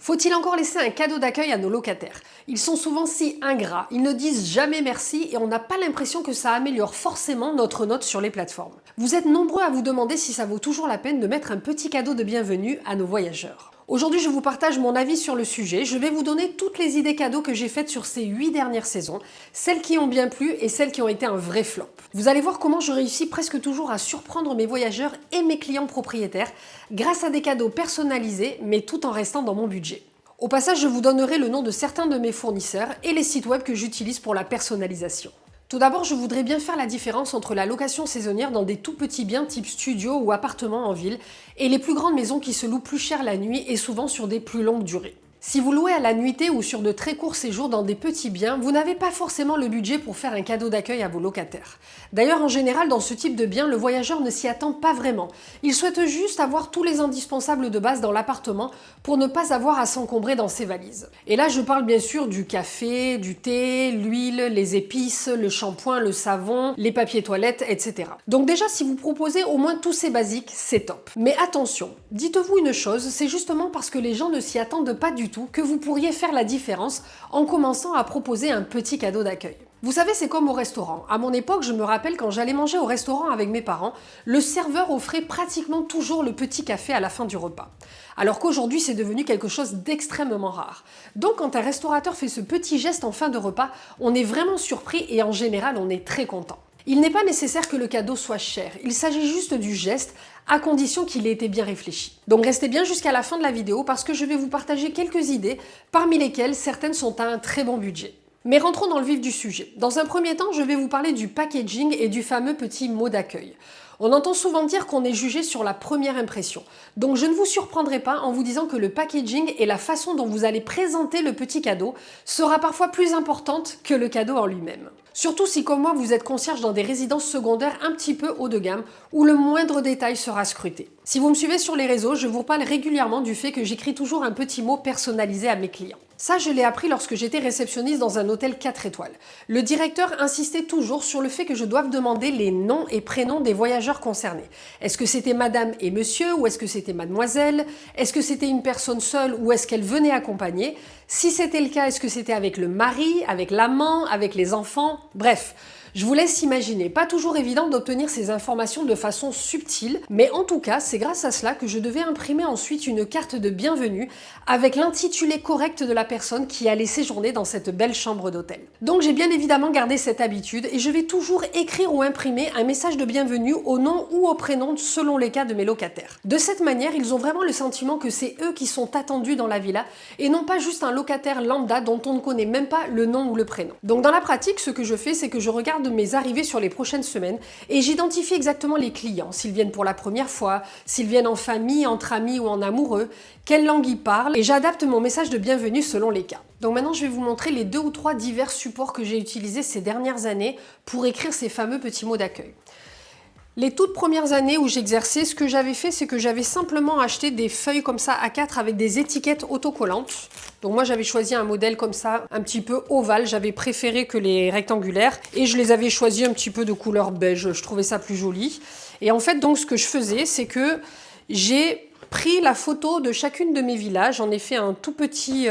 Faut-il encore laisser un cadeau d'accueil à nos locataires? Ils sont souvent si ingrats, ils ne disent jamais merci et on n'a pas l'impression que ça améliore forcément notre note sur les plateformes. Vous êtes nombreux à vous demander si ça vaut toujours la peine de mettre un petit cadeau de bienvenue à nos voyageurs. Aujourd'hui, je vous partage mon avis sur le sujet. Je vais vous donner toutes les idées cadeaux que j'ai faites sur ces 8 dernières saisons, celles qui ont bien plu et celles qui ont été un vrai flop. Vous allez voir comment je réussis presque toujours à surprendre mes voyageurs et mes clients propriétaires grâce à des cadeaux personnalisés, mais tout en restant dans mon budget. Au passage, je vous donnerai le nom de certains de mes fournisseurs et les sites web que j'utilise pour la personnalisation. Tout d'abord, je voudrais bien faire la différence entre la location saisonnière dans des tout petits biens type studio ou appartement en ville et les plus grandes maisons qui se louent plus cher la nuit et souvent sur des plus longues durées. Si vous louez à la nuitée ou sur de très courts séjours dans des petits biens, vous n'avez pas forcément le budget pour faire un cadeau d'accueil à vos locataires. D'ailleurs, en général, dans ce type de bien, le voyageur ne s'y attend pas vraiment. Il souhaite juste avoir tous les indispensables de base dans l'appartement pour ne pas avoir à s'encombrer dans ses valises. Et là, je parle bien sûr du café, du thé, l'huile, les épices, le shampoing, le savon, les papiers toilettes, etc. Donc déjà, si vous proposez au moins tous ces basiques, c'est top. Mais attention, dites-vous une chose, c'est justement parce que les gens ne s'y attendent pas du tout que vous pourriez faire la différence en commençant à proposer un petit cadeau d'accueil. Vous savez, c'est comme au restaurant. À mon époque, je me rappelle quand j'allais manger au restaurant avec mes parents, le serveur offrait pratiquement toujours le petit café à la fin du repas. Alors qu'aujourd'hui, c'est devenu quelque chose d'extrêmement rare. Donc quand un restaurateur fait ce petit geste en fin de repas, on est vraiment surpris et en général, on est très content. Il n'est pas nécessaire que le cadeau soit cher, il s'agit juste du geste, à condition qu'il ait été bien réfléchi. Donc restez bien jusqu'à la fin de la vidéo parce que je vais vous partager quelques idées, parmi lesquelles certaines sont à un très bon budget. Mais rentrons dans le vif du sujet. Dans un premier temps, je vais vous parler du packaging et du fameux petit mot d'accueil. On entend souvent dire qu'on est jugé sur la première impression. Donc je ne vous surprendrai pas en vous disant que le packaging et la façon dont vous allez présenter le petit cadeau sera parfois plus importante que le cadeau en lui-même. Surtout si comme moi vous êtes concierge dans des résidences secondaires un petit peu haut de gamme où le moindre détail sera scruté. Si vous me suivez sur les réseaux, je vous parle régulièrement du fait que j'écris toujours un petit mot personnalisé à mes clients. Ça, je l'ai appris lorsque j'étais réceptionniste dans un hôtel 4 étoiles. Le directeur insistait toujours sur le fait que je doive demander les noms et prénoms des voyageurs concernés. Est-ce que c'était madame et monsieur ou est-ce que c'était mademoiselle? Est-ce que c'était une personne seule ou est-ce qu'elle venait accompagnée? Si c'était le cas, est-ce que c'était avec le mari, avec l'amant, avec les enfants? Bref. Je vous laisse imaginer, pas toujours évident d'obtenir ces informations de façon subtile, mais en tout cas, c'est grâce à cela que je devais imprimer ensuite une carte de bienvenue avec l'intitulé correct de la personne qui allait séjourner dans cette belle chambre d'hôtel. Donc j'ai bien évidemment gardé cette habitude et je vais toujours écrire ou imprimer un message de bienvenue au nom ou au prénom selon les cas de mes locataires. De cette manière, ils ont vraiment le sentiment que c'est eux qui sont attendus dans la villa et non pas juste un locataire lambda dont on ne connaît même pas le nom ou le prénom. Donc dans la pratique, ce que je fais, c'est que je regarde mes arrivées sur les prochaines semaines et j'identifie exactement les clients, s'ils viennent pour la première fois, s'ils viennent en famille, entre amis ou en amoureux, quelle langue ils parlent et j'adapte mon message de bienvenue selon les cas. Donc maintenant je vais vous montrer les 2 ou 3 divers supports que j'ai utilisés ces dernières années pour écrire ces fameux petits mots d'accueil. Les toutes premières années où j'exerçais, ce que j'avais fait, c'est que j'avais simplement acheté des feuilles comme ça A4 avec des étiquettes autocollantes. Donc moi j'avais choisi un modèle comme ça, un petit peu ovale, j'avais préféré que les rectangulaires et je les avais choisis un petit peu de couleur beige, je trouvais ça plus joli. Et en fait donc ce que je faisais, c'est que j'ai pris la photo de chacune de mes villas, j'en ai fait un tout petit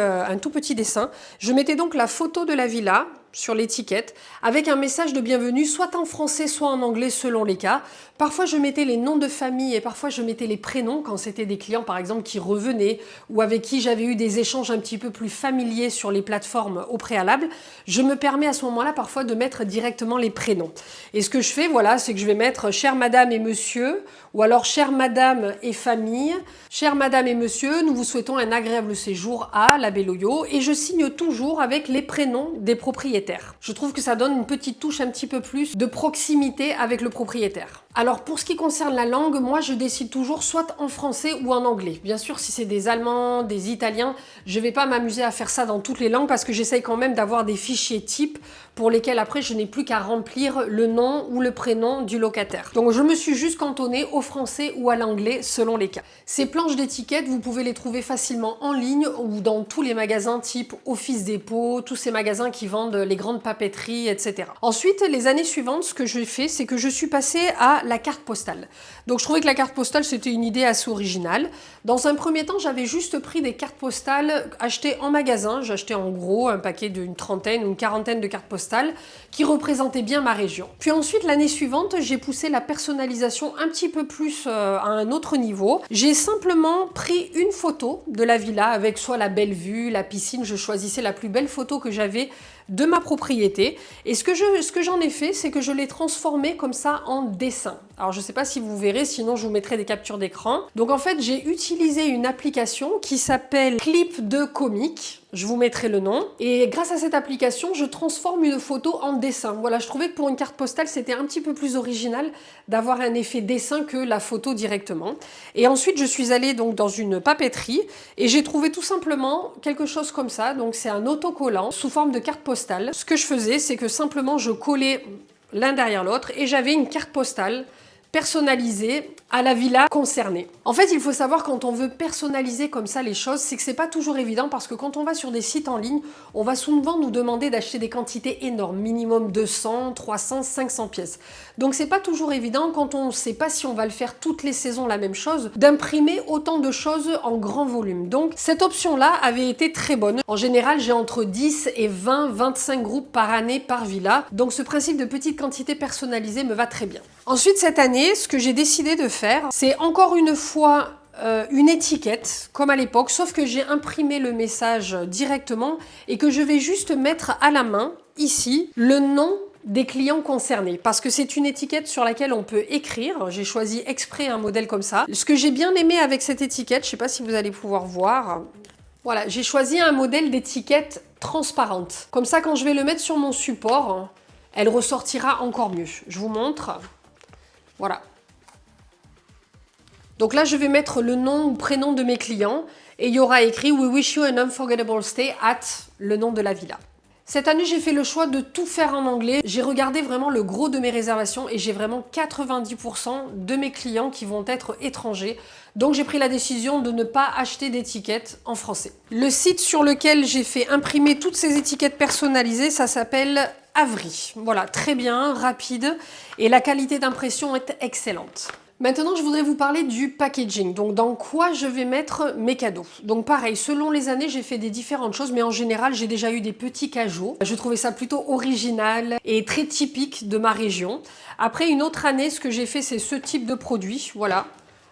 dessin. Je mettais donc la photo de la villa sur l'étiquette avec un message de bienvenue soit en français soit en anglais selon les cas. Parfois je mettais les noms de famille et parfois je mettais les prénoms quand c'était des clients par exemple qui revenaient ou avec qui j'avais eu des échanges un petit peu plus familiers sur les plateformes au préalable. Je me permets à ce moment-là parfois de mettre directement les prénoms. Et ce que je fais, voilà, c'est que je vais mettre chère madame et monsieur ou alors chère madame et famille, chère madame et monsieur, nous vous souhaitons un agréable séjour à la Belloyo et je signe toujours avec les prénoms des propriétaires. Je trouve que ça donne une petite touche un petit peu plus de proximité avec le propriétaire. Alors pour ce qui concerne la langue, moi je décide toujours soit en français ou en anglais. Bien sûr, si c'est des Allemands, des Italiens, je vais pas m'amuser à faire ça dans toutes les langues parce que j'essaye quand même d'avoir des fichiers types pour lesquels après je n'ai plus qu'à remplir le nom ou le prénom du locataire. Donc je me suis juste cantonnée au français ou à l'anglais selon les cas. Ces planches d'étiquettes, vous pouvez les trouver facilement en ligne ou dans tous les magasins type Office Dépôt, tous ces magasins qui vendent les grandes papeteries, etc. Ensuite, les années suivantes, ce que j'ai fait, c'est que je suis passée à la carte postale. Donc je trouvais que la carte postale c'était une idée assez originale. Dans un premier temps, j'avais juste pris des cartes postales achetées en magasin. J'achetais en gros un paquet d'une trentaine ou une quarantaine de cartes postales qui représentaient bien ma région. Puis ensuite, l'année suivante, j'ai poussé la personnalisation un petit peu plus à un autre niveau. J'ai simplement pris une photo de la villa avec soit la belle vue, la piscine. Je choisissais la plus belle photo que j'avais de ma propriété. Et ce que j'en ai fait, c'est que je l'ai transformé comme ça en dessin. Alors je ne sais pas si vous verrez, sinon je vous mettrai des captures d'écran. Donc en fait, j'ai utilisé une application qui s'appelle Clip de Comic. Je vous mettrai le nom. Et grâce à cette application, je transforme une photo en dessin. Voilà, je trouvais que pour une carte postale, c'était un petit peu plus original d'avoir un effet dessin que la photo directement. Et ensuite, je suis allée donc dans une papeterie et j'ai trouvé tout simplement quelque chose comme ça. Donc c'est un autocollant sous forme de carte postale. Ce que je faisais, c'est que simplement je collais l'un derrière l'autre et j'avais une carte postale personnalisée à la villa concernée. En fait, il faut savoir quand on veut personnaliser comme ça les choses, c'est que c'est pas toujours évident parce que quand on va sur des sites en ligne, on va souvent nous demander d'acheter des quantités énormes, minimum 200, 300, 500 pièces. Donc c'est pas toujours évident quand on ne sait pas si on va le faire toutes les saisons la même chose, d'imprimer autant de choses en grand volume. Donc cette option-là avait été très bonne. En général, j'ai entre 10 et 20, 25 groupes par année par villa. Donc ce principe de petites quantités personnalisées me va très bien. Ensuite, cette année, ce que j'ai décidé de faire, c'est encore une fois une étiquette, comme à l'époque, sauf que j'ai imprimé le message directement et que je vais juste mettre à la main, ici, le nom des clients concernés, parce que c'est une étiquette sur laquelle on peut écrire. J'ai choisi exprès un modèle comme ça. Ce que j'ai bien aimé avec cette étiquette, je ne sais pas si vous allez pouvoir voir, voilà, j'ai choisi un modèle d'étiquette transparente. Comme ça, quand je vais le mettre sur mon support, elle ressortira encore mieux. Je vous montre. Voilà. Donc là, je vais mettre le nom ou prénom de mes clients et il y aura écrit « We wish you an unforgettable stay at » le nom de la villa. Cette année, j'ai fait le choix de tout faire en anglais. J'ai regardé vraiment le gros de mes réservations et j'ai vraiment 90% de mes clients qui vont être étrangers. Donc j'ai pris la décision de ne pas acheter d'étiquettes en français. Le site sur lequel j'ai fait imprimer toutes ces étiquettes personnalisées, ça s'appelle Avery. Voilà, très bien, rapide et la qualité d'impression est excellente. Maintenant, je voudrais vous parler du packaging, donc dans quoi je vais mettre mes cadeaux. Donc pareil, selon les années, j'ai fait des différentes choses, mais en général, j'ai déjà eu des petits cajots. Je trouvais ça plutôt original et très typique de ma région. Après, une autre année, ce que j'ai fait, c'est ce type de produit, voilà.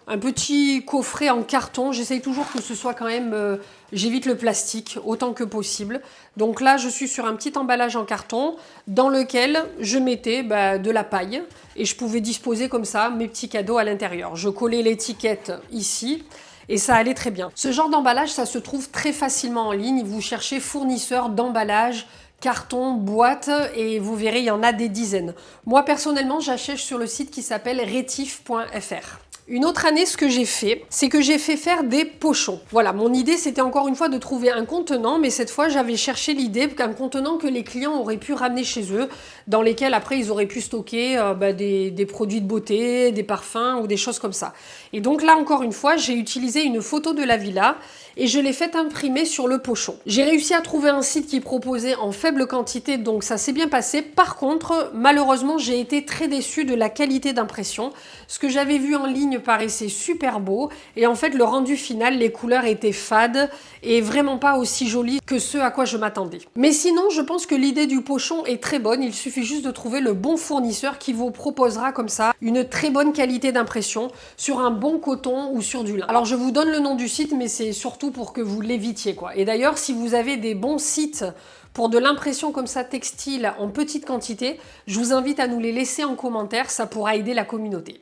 Un petit coffret en carton, j'essaye toujours que ce soit quand même, j'évite le plastique autant que possible. Donc là, je suis sur un petit emballage en carton dans lequel je mettais de la paille et je pouvais disposer comme ça mes petits cadeaux à l'intérieur. Je collais l'étiquette ici et ça allait très bien. Ce genre d'emballage, ça se trouve très facilement en ligne. Vous cherchez fournisseur d'emballage, carton, boîte et vous verrez, il y en a des dizaines. Moi, personnellement, j'achète sur le site qui s'appelle retif.fr. Une autre année, ce que j'ai fait, c'est que j'ai fait faire des pochons. Voilà, mon idée, c'était encore une fois de trouver un contenant, mais cette fois, j'avais cherché l'idée qu'un contenant que les clients auraient pu ramener chez eux, dans lesquels après, ils auraient pu stocker des produits de beauté, des parfums ou des choses comme ça. Et donc là, encore une fois, j'ai utilisé une photo de la villa et je l'ai fait imprimer sur le pochon. J'ai réussi à trouver un site qui proposait en faible quantité, donc ça s'est bien passé. Par contre, malheureusement, j'ai été très déçue de la qualité d'impression. Ce que j'avais vu en ligne paraissait super beau et en fait, le rendu final, les couleurs étaient fades et vraiment pas aussi jolies que ce à quoi je m'attendais. Mais sinon, je pense que l'idée du pochon est très bonne. Il suffit juste de trouver le bon fournisseur qui vous proposera comme ça une très bonne qualité d'impression sur un bon coton ou sur du lin. Alors, je vous donne le nom du site, mais c'est surtout pour que vous l'évitiez, quoi. Et d'ailleurs, si vous avez des bons sites pour de l'impression comme ça textile en petite quantité, je vous invite à nous les laisser en commentaire, ça pourra aider la communauté.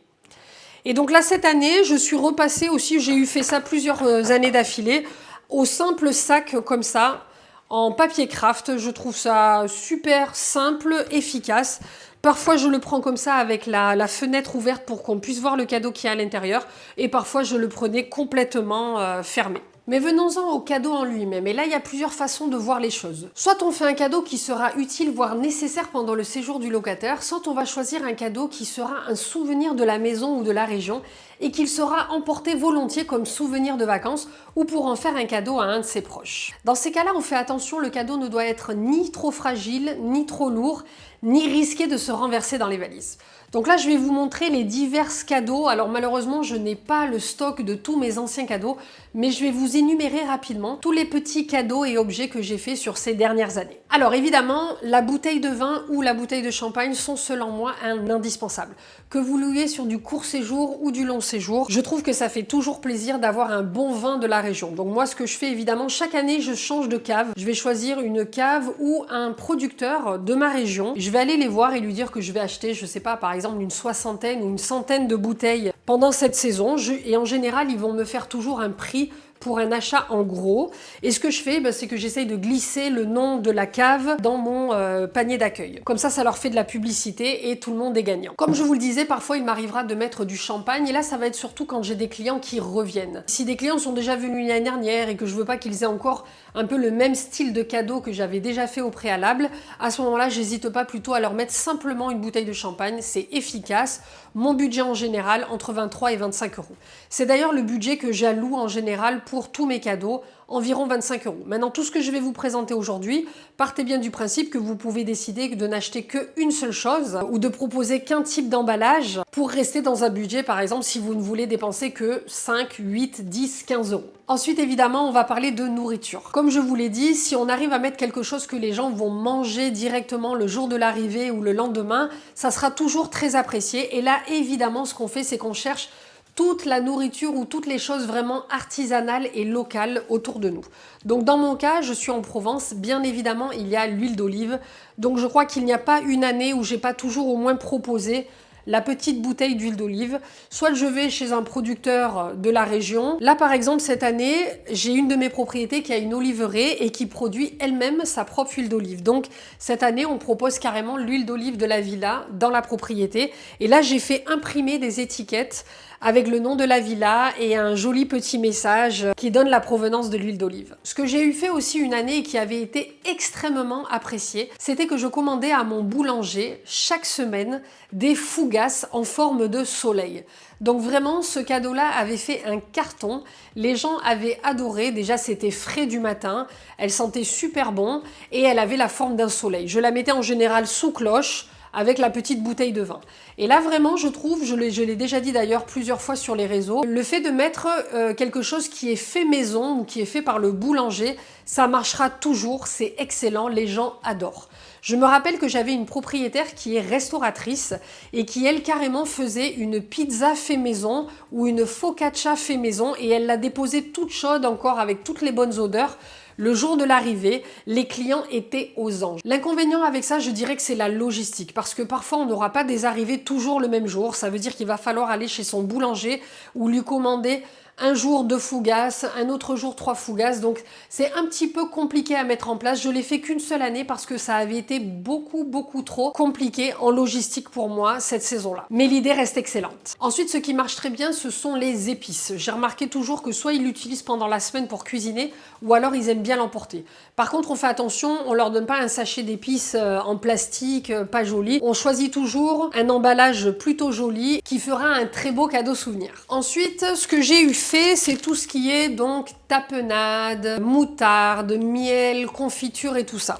Et donc là, cette année, je suis repassée aussi, j'ai eu fait ça plusieurs années d'affilée, au simple sac comme ça, en papier craft. Je trouve ça super simple, efficace. Parfois, je le prends comme ça avec la fenêtre ouverte pour qu'on puisse voir le cadeau qui est à l'intérieur. Et parfois, je le prenais complètement fermé. Mais venons-en au cadeau en lui-même. Et là, il y a plusieurs façons de voir les choses. Soit on fait un cadeau qui sera utile, voire nécessaire pendant le séjour du locataire, soit on va choisir un cadeau qui sera un souvenir de la maison ou de la région et qu'il sera emporté volontiers comme souvenir de vacances ou pour en faire un cadeau à un de ses proches. Dans ces cas-là, on fait attention, le cadeau ne doit être ni trop fragile, ni trop lourd, ni risquer de se renverser dans les valises. Donc là, je vais vous montrer les divers cadeaux. Alors malheureusement, je n'ai pas le stock de tous mes anciens cadeaux, mais je vais vous énumérer rapidement tous les petits cadeaux et objets que j'ai fait sur ces dernières années. Alors évidemment, la bouteille de vin ou la bouteille de champagne sont selon moi un indispensable. Que vous louiez sur du court séjour ou du long séjour, je trouve que ça fait toujours plaisir d'avoir un bon vin de la région. Donc moi, ce que je fais évidemment, chaque année, je change de cave. Je vais choisir une cave ou un producteur de ma région. Je vais aller les voir et lui dire que je vais acheter, je sais pas, par exemple une soixantaine ou une centaine de bouteilles pendant cette saison. Et en général, ils vont me faire toujours un prix pour un achat en gros. Et ce que je fais, c'est que j'essaye de glisser le nom de la cave dans mon panier d'accueil. Comme ça leur fait de la publicité et tout le monde est gagnant. Comme je vous le disais, parfois il m'arrivera de mettre du champagne et là ça va être surtout quand j'ai des clients qui reviennent. Si des clients sont déjà venus l'année dernière et que je veux pas qu'ils aient encore un peu le même style de cadeau que j'avais déjà fait au préalable, à ce moment-là, j'hésite pas plutôt à leur mettre simplement une bouteille de champagne. C'est efficace. Mon budget en général, entre 23 et 25 euros. C'est d'ailleurs le budget que j'alloue en général pour tous mes cadeaux, environ 25 euros. Maintenant, tout ce que je vais vous présenter aujourd'hui, partez bien du principe que vous pouvez décider de n'acheter qu'une seule chose ou de proposer qu'un type d'emballage pour rester dans un budget, par exemple, si vous ne voulez dépenser que 5, 8, 10, 15 euros. Ensuite, évidemment, on va parler de nourriture. Comme je vous l'ai dit, si on arrive à mettre quelque chose que les gens vont manger directement le jour de l'arrivée ou le lendemain, ça sera toujours très apprécié. Et là, évidemment, ce qu'on fait, c'est qu'on cherche toute la nourriture ou toutes les choses vraiment artisanales et locales autour de nous. Donc dans mon cas, je suis en Provence, bien évidemment, il y a l'huile d'olive. Donc je crois qu'il n'y a pas une année où j'ai pas toujours au moins proposé la petite bouteille d'huile d'olive. Soit je vais chez un producteur de la région. Là, par exemple, cette année, j'ai une de mes propriétés qui a une oliveraie et qui produit elle-même sa propre huile d'olive. Donc, cette année, on propose carrément l'huile d'olive de la villa dans la propriété. Et là, j'ai fait imprimer des étiquettes avec le nom de la villa et un joli petit message qui donne la provenance de l'huile d'olive. Ce que j'ai eu fait aussi une année et qui avait été extrêmement apprécié, c'était que je commandais à mon boulanger chaque semaine des fougasses en forme de soleil. Donc vraiment, ce cadeau-là avait fait un carton. Les gens avaient adoré. Déjà, c'était frais du matin. Elle sentait super bon et elle avait la forme d'un soleil. Je la mettais en général sous cloche avec la petite bouteille de vin. Et là vraiment, je trouve, je l'ai déjà dit d'ailleurs plusieurs fois sur les réseaux, le fait de mettre quelque chose qui est fait maison ou qui est fait par le boulanger, ça marchera toujours, c'est excellent, les gens adorent. Je me rappelle que j'avais une propriétaire qui est restauratrice et qui, elle, carrément faisait une pizza fait maison ou une focaccia fait maison et elle l'a déposée toute chaude encore avec toutes les bonnes odeurs. Le jour de l'arrivée, les clients étaient aux anges. L'inconvénient avec ça, je dirais que c'est la logistique, parce que parfois on n'aura pas des arrivées toujours le même jour. Ça veut dire qu'il va falloir aller chez son boulanger ou lui commander un jour 2 fougasses, un autre jour 3 fougasses. Donc c'est un petit peu compliqué à mettre en place. Je l'ai fait qu'une seule année parce que ça avait été beaucoup trop compliqué en logistique pour moi cette saison-là. Mais l'idée reste excellente. Ensuite, ce qui marche très bien, ce sont les épices. J'ai remarqué toujours que soit ils l'utilisent pendant la semaine pour cuisiner ou alors ils aiment bien l'emporter. Par contre, on fait attention, on leur donne pas un sachet d'épices en plastique, pas joli. On choisit toujours un emballage plutôt joli qui fera un très beau cadeau souvenir. Ensuite, ce que j'ai eu fait, c'est tout ce qui est donc tapenade, moutarde, miel, confiture et tout ça.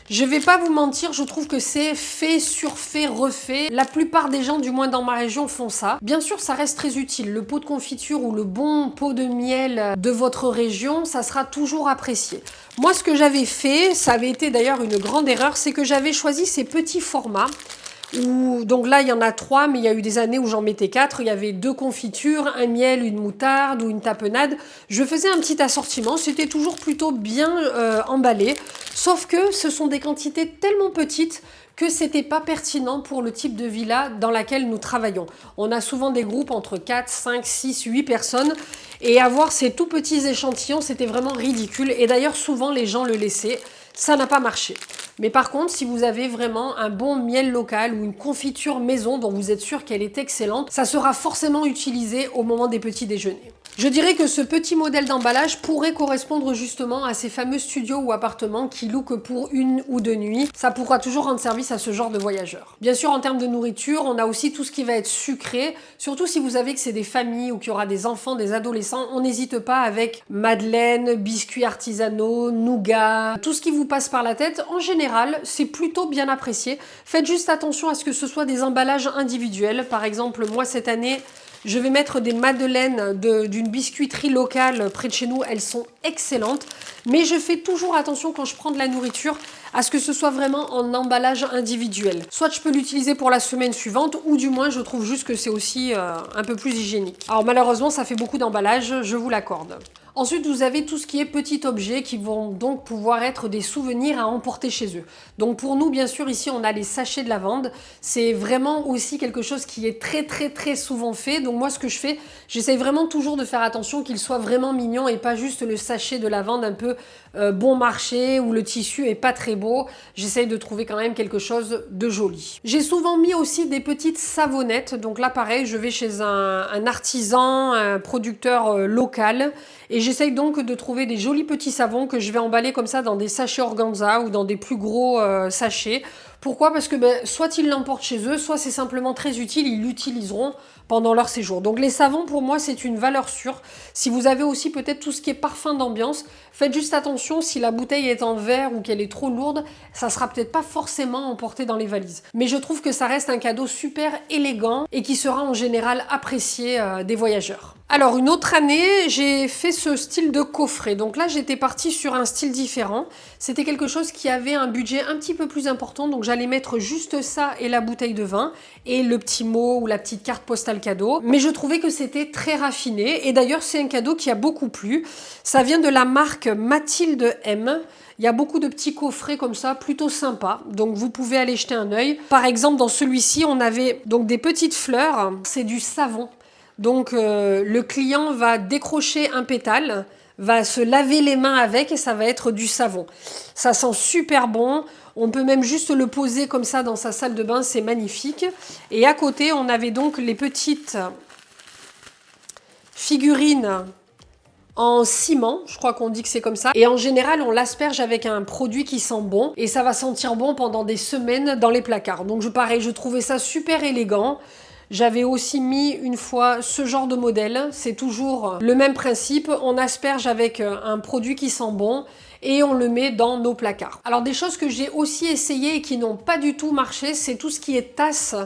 Je vais pas vous mentir, je trouve que c'est fait, surfait, refait. La plupart des gens, du moins dans ma région, font ça. Bien sûr, ça reste très utile. Le pot de confiture ou le bon pot de miel de votre région, ça sera toujours apprécié. Moi, ce que j'avais fait, ça avait été d'ailleurs une grande erreur, c'est que j'avais choisi ces petits formats. Donc là, il y en a 3, mais il y a eu des années où j'en mettais 4. Il y avait 2 confitures, un miel, une moutarde ou une tapenade. Je faisais un petit assortiment, c'était toujours plutôt bien emballé. Sauf que ce sont des quantités tellement petites que c'était pas pertinent pour le type de villa dans laquelle nous travaillons. On a souvent des groupes entre 4, 5, 6, 8 personnes et avoir ces tout petits échantillons, c'était vraiment ridicule. Et d'ailleurs, souvent, les gens le laissaient. Ça n'a pas marché. Mais par contre, si vous avez vraiment un bon miel local ou une confiture maison dont vous êtes sûr qu'elle est excellente, ça sera forcément utilisé au moment des petits déjeuners. Je dirais que ce petit modèle d'emballage pourrait correspondre justement à ces fameux studios ou appartements qui louent que pour 1 ou 2 nuits. Ça pourra toujours rendre service à ce genre de voyageurs. Bien sûr, en termes de nourriture, on a aussi tout ce qui va être sucré, surtout si vous savez que c'est des familles ou qu'il y aura des enfants, des adolescents, on n'hésite pas avec madeleine, biscuits artisanaux, nougat, tout ce qui vous passe par la tête. En général, c'est plutôt bien apprécié. Faites juste attention à ce que ce soit des emballages individuels. Par exemple, moi cette année, je vais mettre des madeleines d'une biscuiterie locale près de chez nous. Elles sont excellentes. Mais je fais toujours attention quand je prends de la nourriture à ce que ce soit vraiment en emballage individuel. Soit je peux l'utiliser pour la semaine suivante ou du moins je trouve juste que c'est aussi un peu plus hygiénique. Alors malheureusement ça fait beaucoup d'emballage, je vous l'accorde. Ensuite, vous avez tout ce qui est petits objets qui vont donc pouvoir être des souvenirs à emporter chez eux. Donc pour nous, bien sûr, ici, on a les sachets de lavande. C'est vraiment aussi quelque chose qui est très souvent fait. Donc moi, ce que je fais, j'essaye vraiment toujours de faire attention qu'il soit vraiment mignon et pas juste le sachet de lavande un peu bon marché où le tissu est pas très beau. J'essaye de trouver quand même quelque chose de joli. J'ai souvent mis aussi des petites savonnettes. Donc là, pareil, je vais chez un artisan, un producteur local et j'essaye donc de trouver des jolis petits savons que je vais emballer comme ça dans des sachets organza ou dans des plus gros sachets. Pourquoi? Parce que soit ils l'emportent chez eux, soit c'est simplement très utile, ils l'utiliseront pendant leur séjour. Donc les savons, pour moi, c'est une valeur sûre. Si vous avez aussi peut-être tout ce qui est parfum d'ambiance, faites juste attention, si la bouteille est en verre ou qu'elle est trop lourde, ça sera peut-être pas forcément emporté dans les valises. Mais je trouve que ça reste un cadeau super élégant et qui sera en général apprécié des voyageurs. Alors une autre année, j'ai fait ce style de coffret. Donc là, j'étais partie sur un style différent. C'était quelque chose qui avait un budget un petit peu plus important. Donc j'allais mettre juste ça et la bouteille de vin et le petit mot ou la petite carte postale cadeau. Mais je trouvais que c'était très raffiné. Et d'ailleurs, c'est un cadeau qui a beaucoup plu. Ça vient de la marque Mathilde M. Il y a beaucoup de petits coffrets comme ça, plutôt sympas. Donc vous pouvez aller jeter un œil. Par exemple, dans celui-ci, on avait donc des petites fleurs. C'est du savon. Donc le client va décrocher un pétale, va se laver les mains avec et ça va être du savon. Ça sent super bon. On peut même juste le poser comme ça dans sa salle de bain, c'est magnifique. Et à côté, on avait donc les petites figurines en ciment, je crois qu'on dit que c'est comme ça. Et en général, on l'asperge avec un produit qui sent bon et ça va sentir bon pendant des semaines dans les placards. Donc pareil, je trouvais ça super élégant. J'avais aussi mis une fois ce genre de modèle, c'est toujours le même principe, on asperge avec un produit qui sent bon et on le met dans nos placards. Alors des choses que j'ai aussi essayé et qui n'ont pas du tout marché, c'est tout ce qui est tasse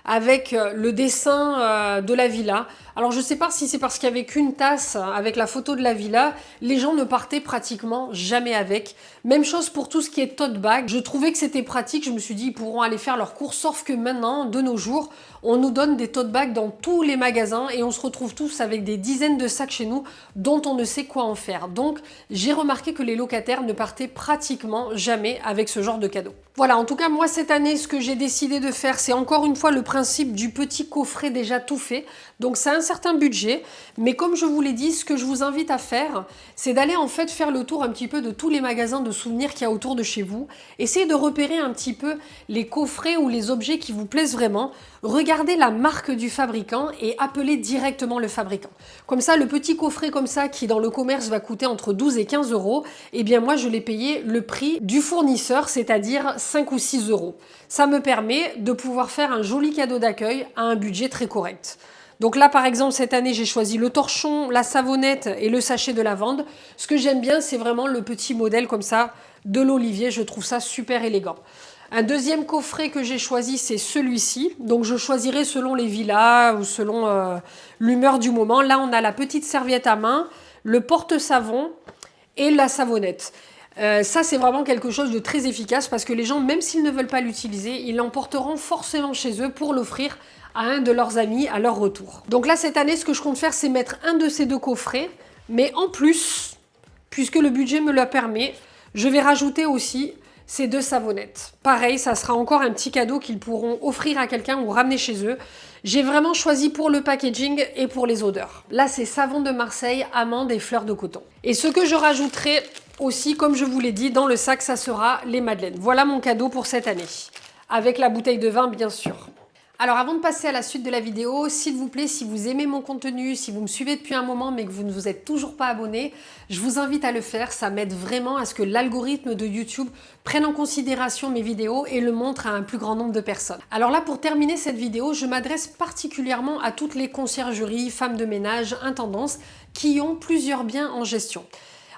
avec le dessin de la villa. Alors je sais pas si c'est parce qu'il n'y avait qu'une tasse avec la photo de la villa, les gens ne partaient pratiquement jamais avec. Même chose pour tout ce qui est tote bag, je trouvais que c'était pratique, je me suis dit ils pourront aller faire leurs courses, sauf que maintenant, de nos jours, on nous donne des tote bags dans tous les magasins et on se retrouve tous avec des dizaines de sacs chez nous dont on ne sait quoi en faire. Donc j'ai remarqué que les locataires ne partaient pratiquement jamais avec ce genre de cadeau. Voilà, en tout cas moi cette année ce que j'ai décidé de faire, c'est encore une fois le principe du petit coffret déjà tout fait. Donc c'est un certain budget, mais comme je vous l'ai dit, ce que je vous invite à faire, c'est d'aller en fait faire le tour un petit peu de tous les magasins de souvenirs qu'il y a autour de chez vous. Essayez de repérer un petit peu les coffrets ou les objets qui vous plaisent vraiment. Regardez la marque du fabricant et appelez directement le fabricant. Comme ça, le petit coffret comme ça qui dans le commerce va coûter entre 12 et 15 euros, eh bien moi je l'ai payé le prix du fournisseur, c'est-à-dire 5 ou 6 euros. Ça me permet de pouvoir faire un joli cadeau d'accueil à un budget très correct. Donc là, par exemple, cette année, j'ai choisi le torchon, la savonnette et le sachet de lavande. Ce que j'aime bien, c'est vraiment le petit modèle comme ça de l'olivier. Je trouve ça super élégant. Un deuxième coffret que j'ai choisi, c'est celui-ci. Donc je choisirai selon les villas ou selon l'humeur du moment. Là, on a la petite serviette à main, le porte-savon et la savonnette. Ça, c'est vraiment quelque chose de très efficace parce que les gens, même s'ils ne veulent pas l'utiliser, ils l'emporteront forcément chez eux pour l'offrir à un de leurs amis à leur retour. Donc là, cette année, ce que je compte faire, c'est mettre un de ces deux coffrets. Mais en plus, puisque le budget me le permet, je vais rajouter aussi ces deux savonnettes. Pareil, ça sera encore un petit cadeau qu'ils pourront offrir à quelqu'un ou ramener chez eux. J'ai vraiment choisi pour le packaging et pour les odeurs. Là, c'est savon de Marseille, amande et fleurs de coton. Et ce que je rajouterai aussi, comme je vous l'ai dit, dans le sac, ça sera les madeleines. Voilà mon cadeau pour cette année. Avec la bouteille de vin, bien sûr. Alors avant de passer à la suite de la vidéo, s'il vous plaît, si vous aimez mon contenu, si vous me suivez depuis un moment mais que vous ne vous êtes toujours pas abonné, je vous invite à le faire. Ça m'aide vraiment à ce que l'algorithme de YouTube prenne en considération mes vidéos et le montre à un plus grand nombre de personnes. Alors là, pour terminer cette vidéo, je m'adresse particulièrement à toutes les conciergeries, femmes de ménage, intendances qui ont plusieurs biens en gestion.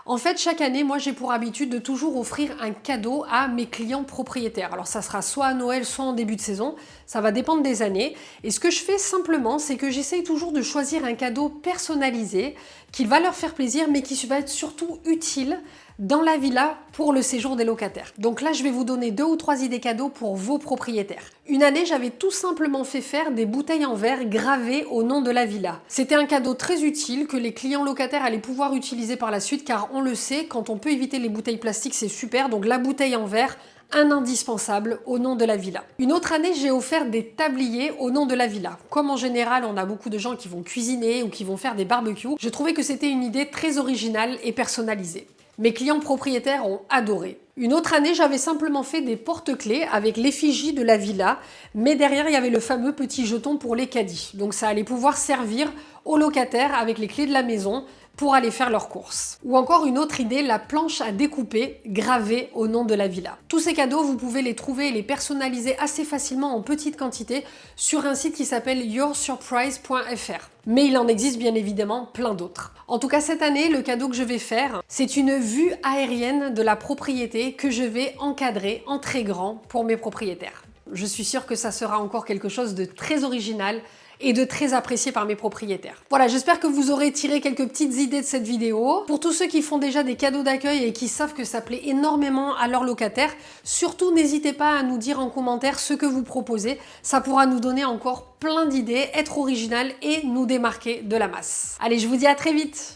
En fait, chaque année, moi, j'ai pour habitude de toujours offrir un cadeau à mes clients propriétaires. Alors, ça sera soit à Noël, soit en début de saison. Ça va dépendre des années. Et ce que je fais simplement, c'est que j'essaye toujours de choisir un cadeau personnalisé qui va leur faire plaisir, mais qui va être surtout utile dans la villa pour le séjour des locataires. Donc là, je vais vous donner 2 ou 3 idées cadeaux pour vos propriétaires. Une année, j'avais tout simplement fait faire des bouteilles en verre gravées au nom de la villa. C'était un cadeau très utile que les clients locataires allaient pouvoir utiliser par la suite, car on le sait, quand on peut éviter les bouteilles plastiques, c'est super. Donc la bouteille en verre, un indispensable au nom de la villa. Une autre année, j'ai offert des tabliers au nom de la villa. Comme en général, on a beaucoup de gens qui vont cuisiner ou qui vont faire des barbecues, je trouvais que c'était une idée très originale et personnalisée. Mes clients propriétaires ont adoré. Une autre année, j'avais simplement fait des porte-clés avec l'effigie de la villa, mais derrière, il y avait le fameux petit jeton pour les caddies. Donc ça allait pouvoir servir aux locataires avec les clés de la maison pour aller faire leurs courses. Ou encore une autre idée, la planche à découper gravée au nom de la villa. Tous ces cadeaux, vous pouvez les trouver et les personnaliser assez facilement en petite quantité sur un site qui s'appelle yoursurprise.fr. Mais il en existe bien évidemment plein d'autres. En tout cas, cette année, le cadeau que je vais faire, c'est une vue aérienne de la propriété que je vais encadrer en très grand pour mes propriétaires. Je suis sûre que ça sera encore quelque chose de très original et de très apprécié par mes propriétaires. Voilà, j'espère que vous aurez tiré quelques petites idées de cette vidéo. Pour tous ceux qui font déjà des cadeaux d'accueil et qui savent que ça plaît énormément à leurs locataires, surtout n'hésitez pas à nous dire en commentaire ce que vous proposez. Ça pourra nous donner encore plein d'idées, être original et nous démarquer de la masse. Allez, je vous dis à très vite!